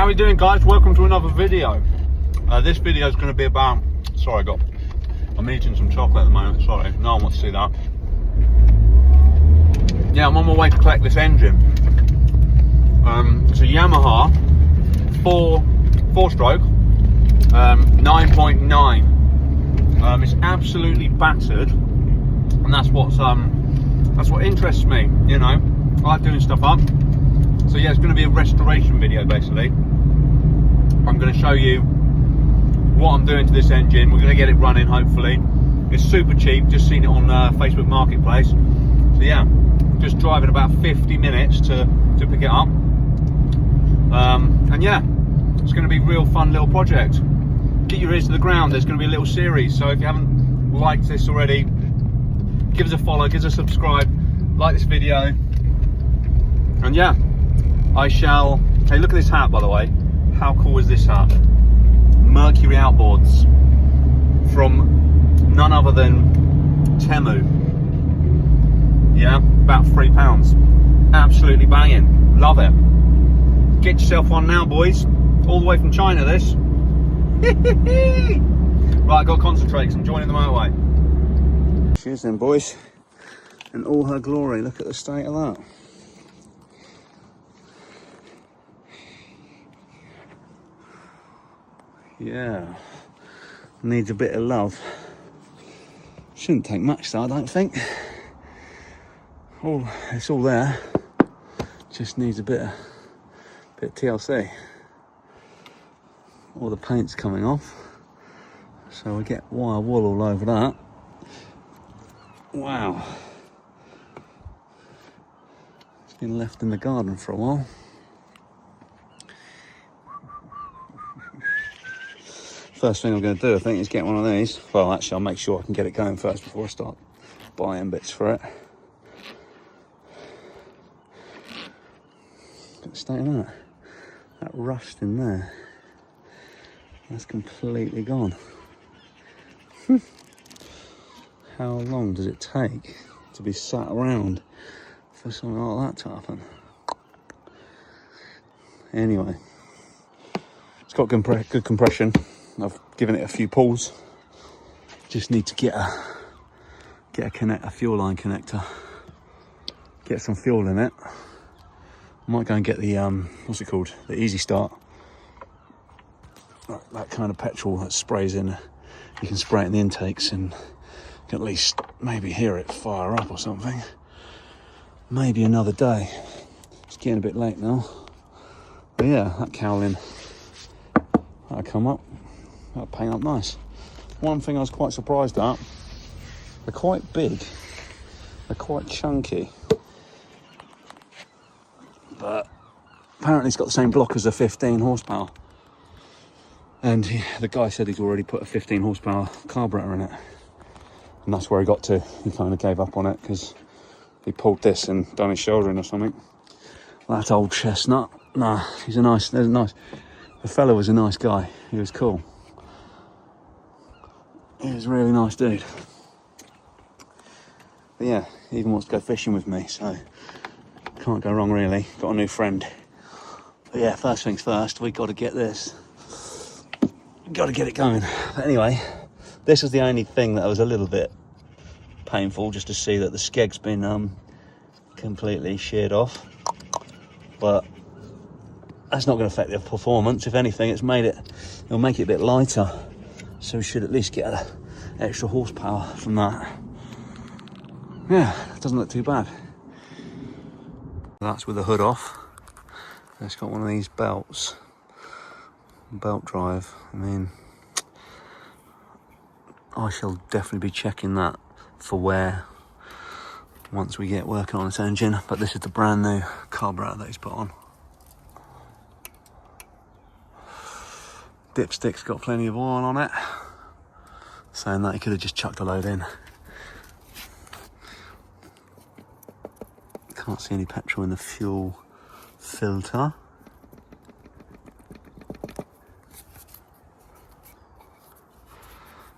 How are we doing, guys? Welcome to another video. This video is going to be about, I'm eating some chocolate at the moment, sorry, no one wants to see that. Yeah, I'm on my way to collect this engine. It's a Yamaha 4-stroke 9.9. It's absolutely battered, and that's what interests me, you know. I like doing stuff up. So yeah, it's going to be a restoration video basically. I'm going to show you what I'm doing to this engine. We're going to get it running hopefully. It's super cheap, just seen it on Facebook Marketplace. So yeah, just driving about 50 minutes to pick it up. And yeah, it's going to be a real fun little project. Get your ears to the ground, there's going to be a little series. So if you haven't liked this already, give us a follow, give us a subscribe, like this video. And yeah, I shall. Hey, look at this hat, by the way. How cool is this hat? Mercury Outboards from none other than Temu. Yeah, about £3. Absolutely banging. Love it. Get yourself one now, boys. All the way from China, this. Right, I've got to concentrate because I'm joining the motorway. She is then, boys. In all her glory. Look at the state of that. Yeah, needs a bit of love. Shouldn't take much though, I don't think. Oh, it's all there. Just needs a bit of TLC. All the paint's coming off, so we get wire wool all over that. Wow, it's been left in the garden for a while. First thing I'm going to do, I think, is get one of these. Well, actually, I'll make sure I can get it going first before I start buying bits for it. Look at the state of that. That rust in there. That's completely gone. How long does it take to be sat around for something like that to happen? Anyway, it's got good compression. I've given it a few pulls. Just need to get a fuel line connector. Get some fuel in it. I might go and get the what's it called? The Easy Start. That kind of petrol that sprays in. You can spray it in the intakes and you can at least maybe hear it fire up or something. Maybe another day. It's getting a bit late now. But yeah, that cowling that'll come up. That'll paint up nice. One thing I was quite surprised at, they're quite big, they're quite chunky, but apparently it's got the same block as a 15 horsepower. And the guy said he's already put a 15 horsepower carburetor in it. And that's where he got to. He kind of gave up on it because he pulled this and done his shouldering or something. That old chestnut, nah, the fella was a nice guy, he was cool. He was a really nice dude. But yeah, he even wants to go fishing with me, so can't go wrong really. Got a new friend. But yeah, first things first, we got to get this. Got to get it going. But anyway, this was the only thing that was a little bit painful, just to see that the skeg's been completely sheared off. But that's not going to affect the performance. If anything, it'll make it a bit lighter. So we should at least get an extra horsepower from that. Yeah, it doesn't look too bad. That's with the hood off. It's got one of these belts. Belt drive. I mean, I shall definitely be checking that for wear once we get working on this engine. But this is the brand new carburetor that he's put on. Dipstick's got plenty of oil on it, saying that he could have just chucked a load in. Can't see any petrol in the fuel filter.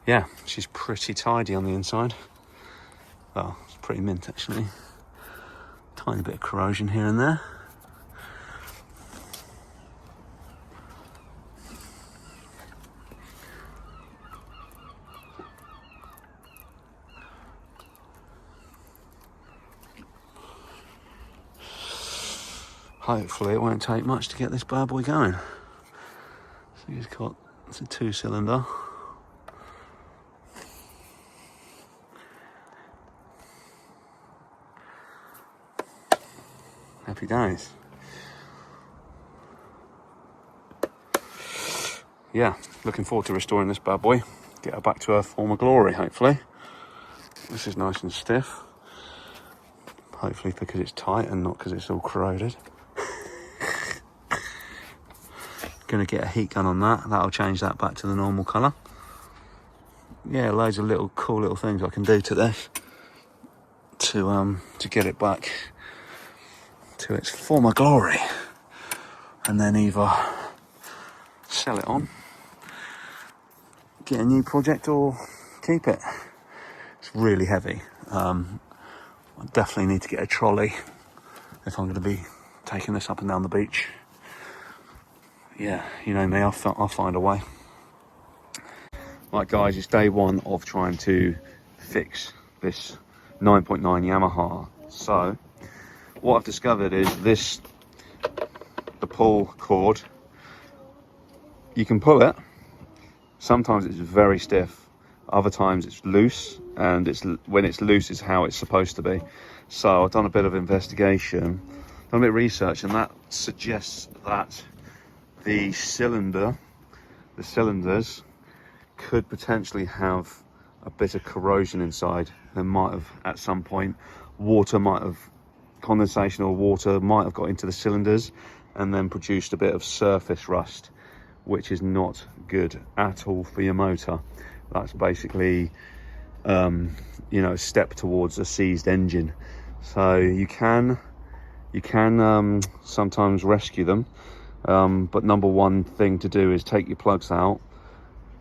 Yeah, she's pretty tidy on the inside. Well, it's pretty mint actually. Tiny bit of corrosion here and there. hopefully it won't take much to get this bad boy going. So he's got, it's a 2-cylinder. Happy days. Yeah, looking forward to restoring this bad boy. Get her back to her former glory, hopefully. This is nice and stiff. Hopefully because it's tight and not because it's all corroded. Gonna get a heat gun on that. That'll change that back to the normal colour. Yeah, loads of little cool little things I can do to this to get it back to its former glory, and then either sell it on, get a new project, or keep it. It's really heavy. I definitely need to get a trolley if I'm going to be taking this up and down the beach. Yeah, you know me, I'll find a way. Right guys, it's day one of trying to fix this 9.9 Yamaha. So what I've discovered is the pull cord, you can pull it. Sometimes it's very stiff, other times it's loose, and when it's loose is how it's supposed to be. So I've done a bit of investigation, done a bit of research, and that suggests that the cylinders could potentially have a bit of corrosion inside. There might have, at some point, condensation or water might have got into the cylinders and then produced a bit of surface rust, which is not good at all for your motor. That's basically you know, a step towards a seized engine. So you can sometimes rescue them, but number one thing to do is take your plugs out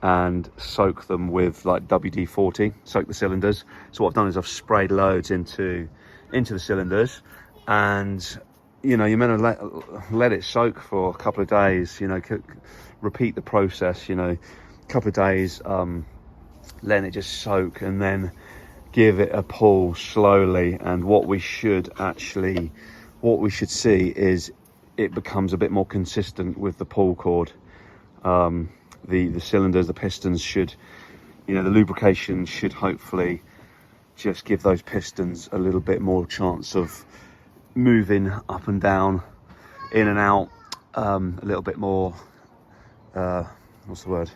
and soak them with like WD-40, soak the cylinders. So what I've done is I've sprayed loads into the cylinders, and you know, you're meant to let it soak for a couple of days, you know, repeat the process, you know, a couple of days, letting it just soak, and then give it a pull slowly. And what we should see is it becomes a bit more consistent with the pull cord. The cylinders, the pistons should, you know, the lubrication should hopefully just give those pistons a little bit more chance of moving up and down, in and out, a little bit more, what's the word?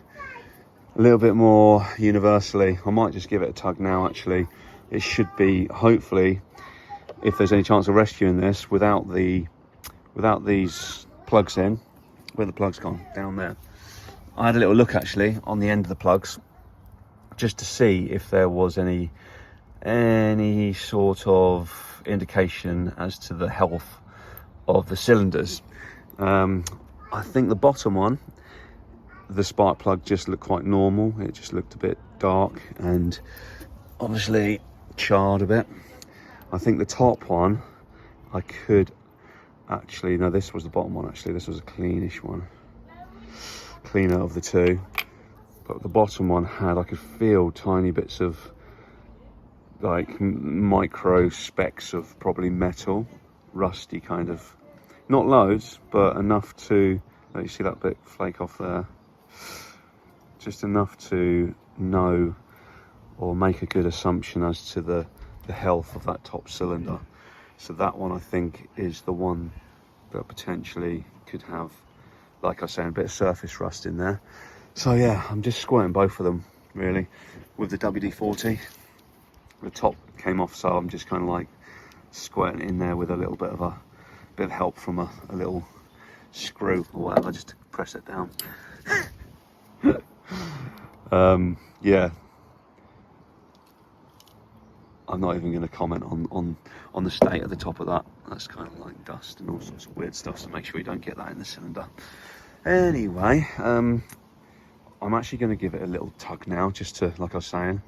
A little bit more universally. I might just give it a tug now, actually. It should be, hopefully, if there's any chance of rescuing this without these plugs in. Where the plugs gone? Down there. I had a little look actually on the end of the plugs, just to see if there was any sort of indication as to the health of the cylinders. I think the bottom one, the spark plug, just looked quite normal. It just looked a bit dark and obviously charred a bit. I think the top one, I could actually, no, this was the bottom one actually. This was a cleanish one, cleaner of the two. But the bottom one had, I could feel tiny bits of like micro specks of probably metal, rusty kind of, not loads, but enough to, you see that bit flake off there, just enough to know or make a good assumption as to the health of that top cylinder. So that one I think is the one that potentially could have, like I was saying, a bit of surface rust in there. So yeah, I'm just squirting both of them really with the WD-40. The top came off, so I'm just kind of like squirting it in there with a little bit of help from a little screw or whatever, just to press it down. Yeah, I'm not even going to comment on the state of the top of that. That's kind of like dust and all sorts of weird stuff, so make sure you don't get that in the cylinder. Anyway, I'm actually going to give it a little tug now, just to, like I was saying,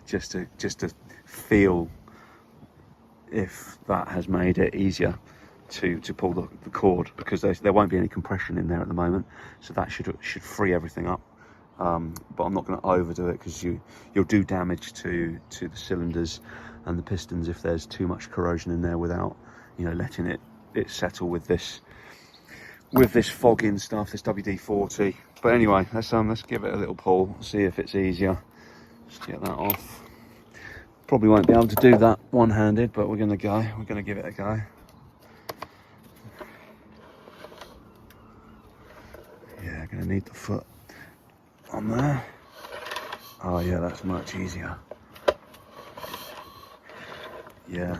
just to feel if that has made it easier to pull the cord, because there won't be any compression in there at the moment, so that should free everything up. But I'm not going to overdo it, because you'll do damage to the cylinders and the pistons if there's too much corrosion in there without, you know, letting it it settle with this fogging stuff, this WD-40. But anyway, let's give it a little pull, see if it's easier. Just get that off. Probably won't be able to do that one-handed, but we're gonna give it a go. Yeah, gonna need the foot on there. Oh yeah, that's much easier. Yeah.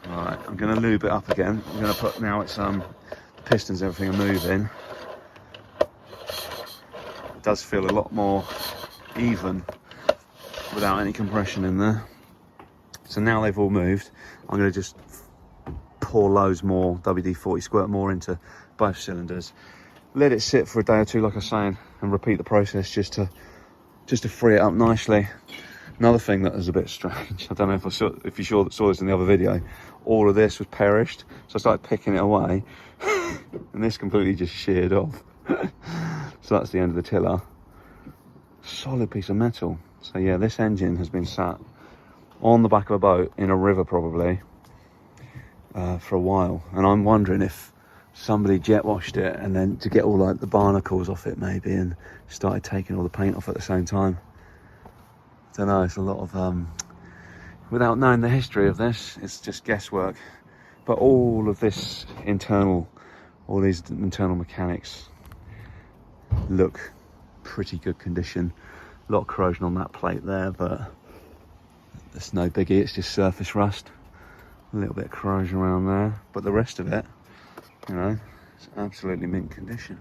Right, I'm gonna lube it up again. I'm gonna put, now it's the pistons, everything are moving. It does feel a lot more even without any compression in there. So now they've all moved, I'm gonna just pour loads more WD-40, squirt more into both cylinders, let it sit for a day or two, like I was saying, and repeat the process just to free it up nicely. Another thing that was a bit strange, I don't know if you saw this in the other video, all of this was perished, so I started picking it away and this completely just sheared off. So that's the end of the tiller. Solid piece of metal. So yeah, this engine has been sat on the back of a boat in a river probably for a while, and I'm wondering if somebody jet washed it and then to get all like the barnacles off it maybe, and started taking all the paint off at the same time. I don't know, it's a lot of without knowing the history of this, it's just guesswork. But all these internal mechanics look pretty good condition. A lot of corrosion on that plate there, but it's no biggie, it's just surface rust. A little bit of corrosion around there, but the rest of it, you know, it's absolutely mint condition.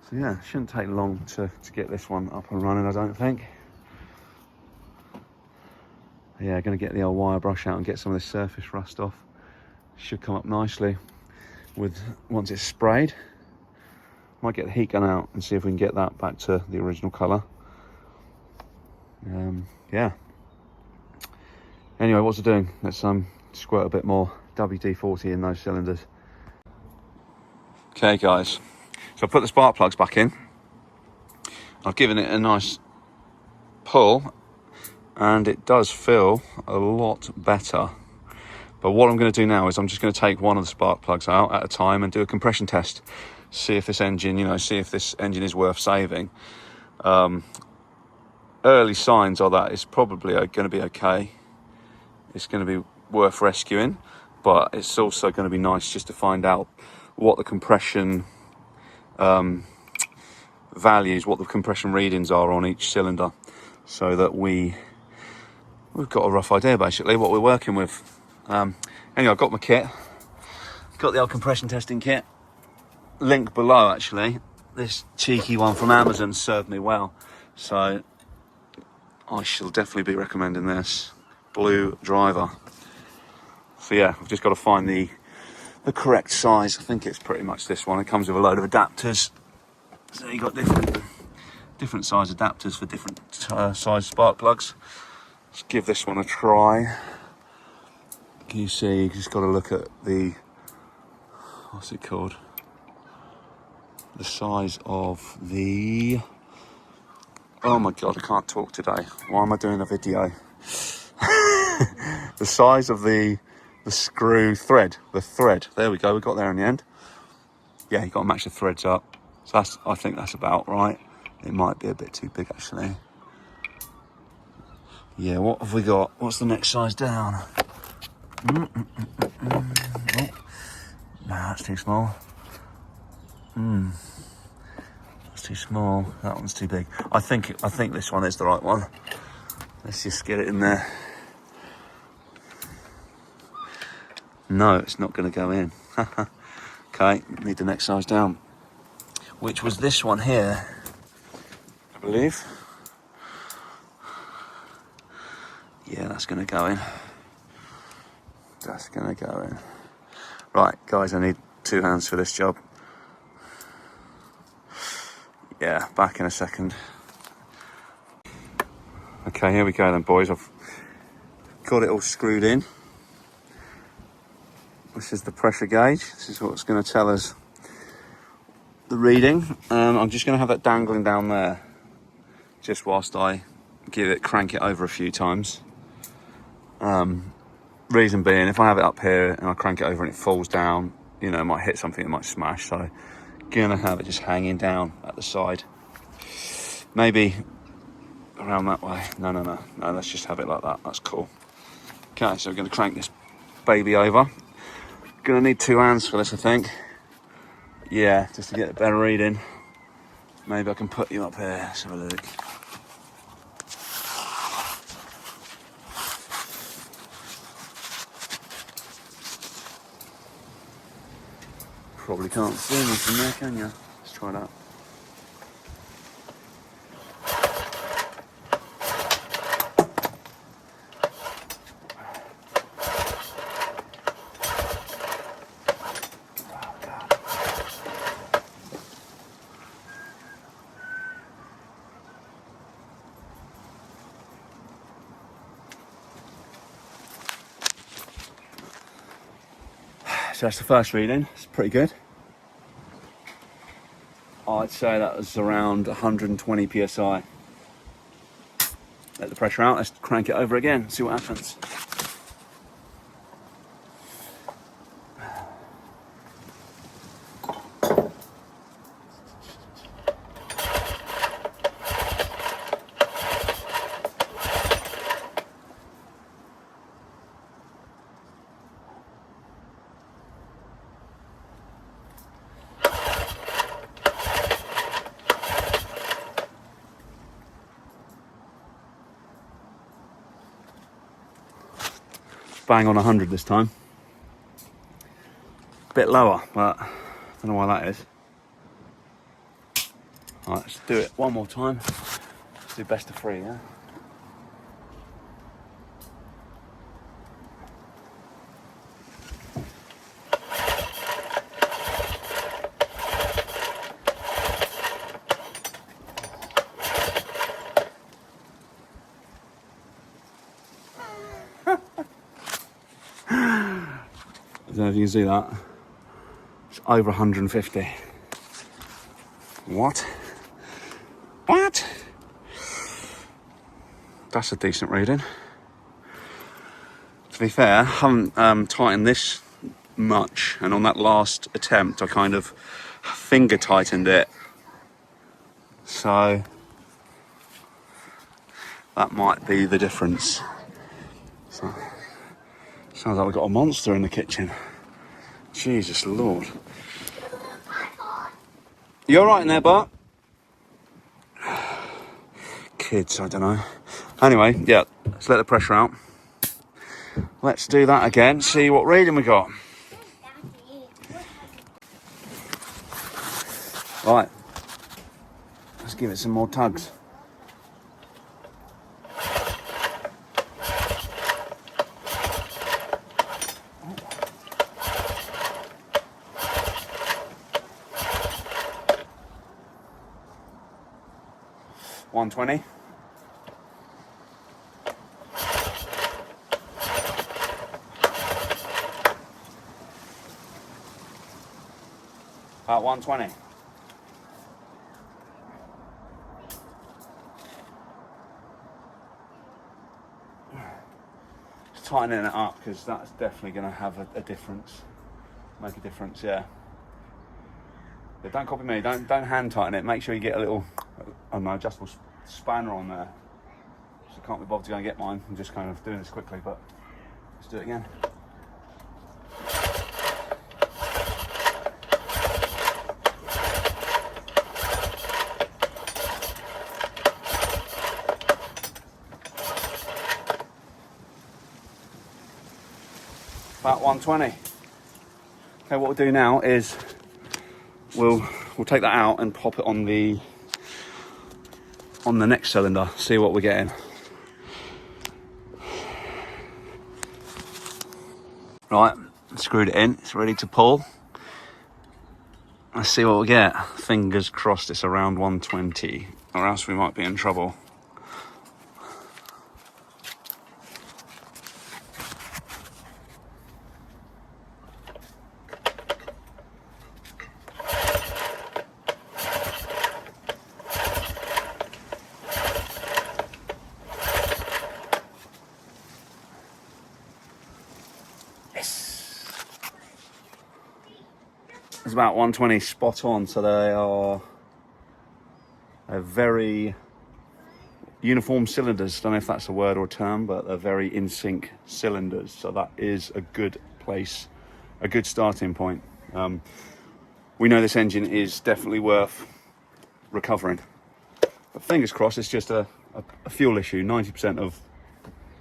So yeah, it shouldn't take long to get this one up and running, I don't think. Yeah, gonna get the old wire brush out and get some of this surface rust off. Should come up nicely once it's sprayed. Might get the heat gun out and see if we can get that back to the original colour. Yeah. Anyway, what's it doing? Let's squirt a bit more WD-40 in those cylinders. Okay guys, so I put the spark plugs back in. I've given it a nice pull and it does feel a lot better. But what I'm going to do now is I'm just going to take one of the spark plugs out at a time and do a compression test. See if this engine, is worth saving. Early signs are that it's probably going to be okay. It's going to be worth rescuing, but it's also going to be nice just to find out what the compression values, what the compression readings are on each cylinder, so that we've got a rough idea basically what we're working with. Anyway, I've got my kit, got the old compression testing kit, link below actually. This cheeky one from Amazon served me well, so I shall definitely be recommending this. Blue Driver. So yeah, I've just got to find the correct size. I think it's pretty much this one. It comes with a load of adapters, so you've got different size adapters for different size spark plugs. Let's give this one a try. Can you see, you just got to look at the, what's it called? The size of the, oh my God, I can't talk today. Why am I doing a video? The size of the screw thread, the thread. There we go, we got there in the end. Yeah, you got to match the threads up. So I think that's about right. It might be a bit too big actually. Yeah, what have we got? What's the next size down? Oh. No, that's too small. That's too small. That one's too big. I think this one is the right one. Let's just get it in there. No, it's not going to go in. Okay, need the next size down, which was this one here, I believe. Yeah, that's going to go in. That's going to go in. Right, guys, I need 2 hands for this job. Yeah, back in a second. Okay, here we go then, boys. I've got it all screwed in. This is the pressure gauge. This is what's going to tell us the reading. I'm just going to have that dangling down there just whilst I crank it over a few times. Reason being, if I have it up here and I crank it over and it falls down, you know, it might hit something, it might smash. So gonna have it just hanging down at the side. Maybe around that way. No, let's just have it like that. That's cool. Okay, so we're gonna crank this baby over. Gonna need 2 hands for this, I think. Yeah, just to get a better reading. Maybe I can put you up here. Let's have a look. Probably can't see me from there, can you? Let's try that. So that's the first reading. It's pretty good. I'd say that was around 120 psi. Let the pressure out. Let's crank it over again. See what happens. Bang on 100 this time. Bit lower, but I don't know why that is. Alright, let's do it one more time. Let's do best of 3, yeah? I don't know if you can see that. It's over 150. What? That's a decent reading. To be fair, I haven't tightened this much, and on that last attempt I kind of finger tightened it. So that might be the difference. So, sounds like we've got a monster in the kitchen. Jesus Lord. You alright in there, Bart? Kids, I don't know. Anyway, yeah, let's let the pressure out. Let's do that again, see what reading we got. Right, let's give it some more tugs. $120. About 120. Just tightening it up because that's definitely going to have a difference. Make a difference, yeah. But don't copy me. Don't hand tighten it. Make sure you get a little, I don't know, adjustable spanner on there. So I can't be bothered to go and get mine. I'm just kind of doing this quickly, but let's do it again. About 120. Okay, what we'll do now is we'll take that out and pop it on the next cylinder, see what we're getting. Right, screwed it in, it's ready to pull. Let's see what we get. Fingers crossed it's around 120, or else we might be in trouble. Yes. It's about 120 spot on, so they're very uniform cylinders. Don't know if that's a word or a term, but they're very in sync cylinders. So that is a good place, a good starting point. We know this engine is definitely worth recovering. But fingers crossed, it's just a fuel issue. 90% of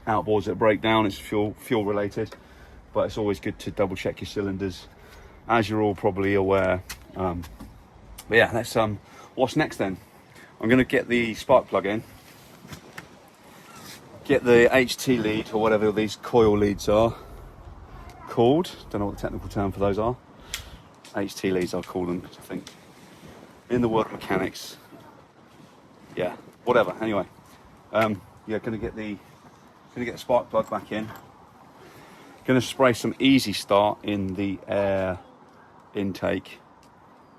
outboards that break down is fuel related, but it's always good to double check your cylinders, as you're all probably aware. But yeah, let's what's next then? I'm going to get the spark plug in, get the HT lead, or whatever these coil leads are called. Don't know what the technical term for those are. HT leads I'll call them, I think, in the world of mechanics. Yeah, whatever. Anyway, yeah, gonna get the spark plug back in. Gonna spray some Easy Start in the air intake,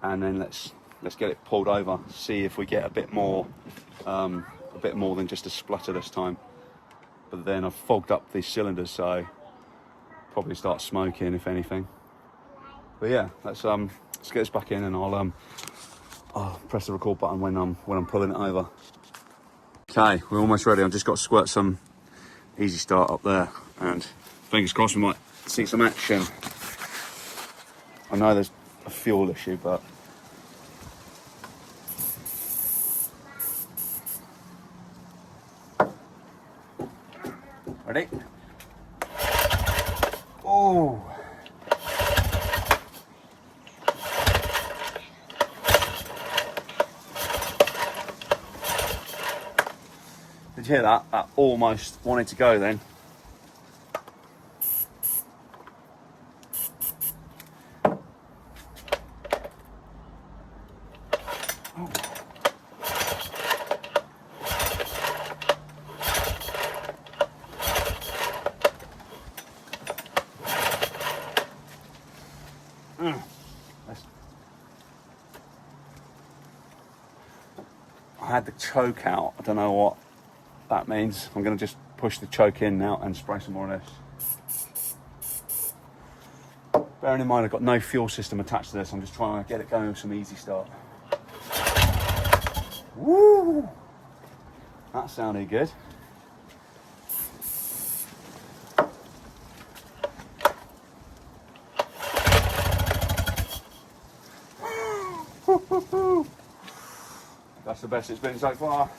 and then let's get it pulled over. See if we get a bit more than just a splutter this time. But then I've fogged up the cylinders, so probably start smoking if anything. But yeah, let's get this back in, and I'll press the record button when I'm pulling it over. Okay, we're almost ready. I've just got to squirt some Easy Start up there, and fingers crossed we might see some action. I know there's a fuel issue, but ready? Oh. Did you hear that? That almost wanted to go then. Oh. I had the choke out. I don't know what that means. I'm going to just push the choke in now and spray some more of this. Bearing in mind I've got no fuel system attached to this, I'm just trying to get it going with some Easy Start. Woo! That sounded good. That's the best it's been so far.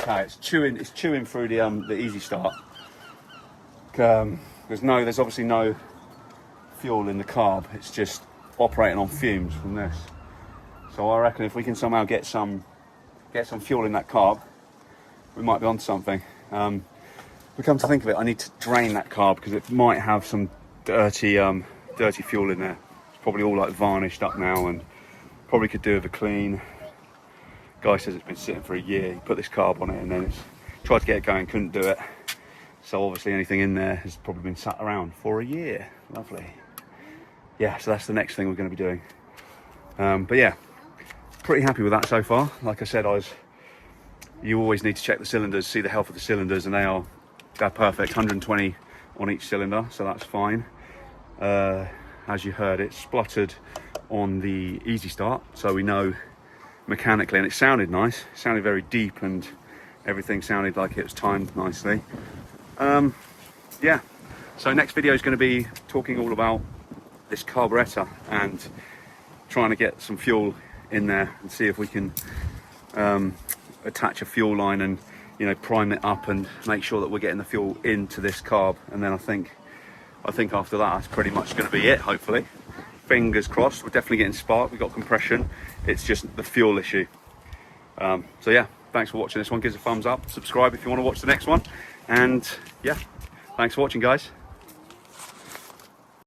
Okay, it's chewing through the Easy Start. There's obviously no fuel in the carb. It's just operating on fumes from this. So I reckon if we can somehow get some fuel in that carb, we might be onto something. We come to think of it, I need to drain that carb because it might have some dirty fuel in there. It's probably all like varnished up now, and probably could do with a clean. Guy says it's been sitting for a year. He put this carb on it and then it's tried to get it going, couldn't do it. So obviously anything in there has probably been sat around for a year. Lovely. Yeah, so that's the next thing we're going to be doing. But yeah, pretty happy with that so far. Like I said, you always need to check the cylinders, see the health of the cylinders, and they're perfect. 120 on each cylinder, so that's fine. As you heard, it spluttered on the Easy Start, so we know mechanically, and it sounded nice. It sounded very deep, and everything sounded like it was timed nicely. Yeah, so next video is going to be talking all about this carburetor and trying to get some fuel in there and see if we can attach a fuel line and prime it up and make sure that we're getting the fuel into this carb. And then I think after that, that's pretty much going to be it, hopefully. Fingers crossed. We're definitely getting spark, we've got compression, it's just the fuel issue. So yeah, thanks for watching this one. Give us a thumbs up, subscribe if you want to watch the next one, and yeah, thanks for watching, guys.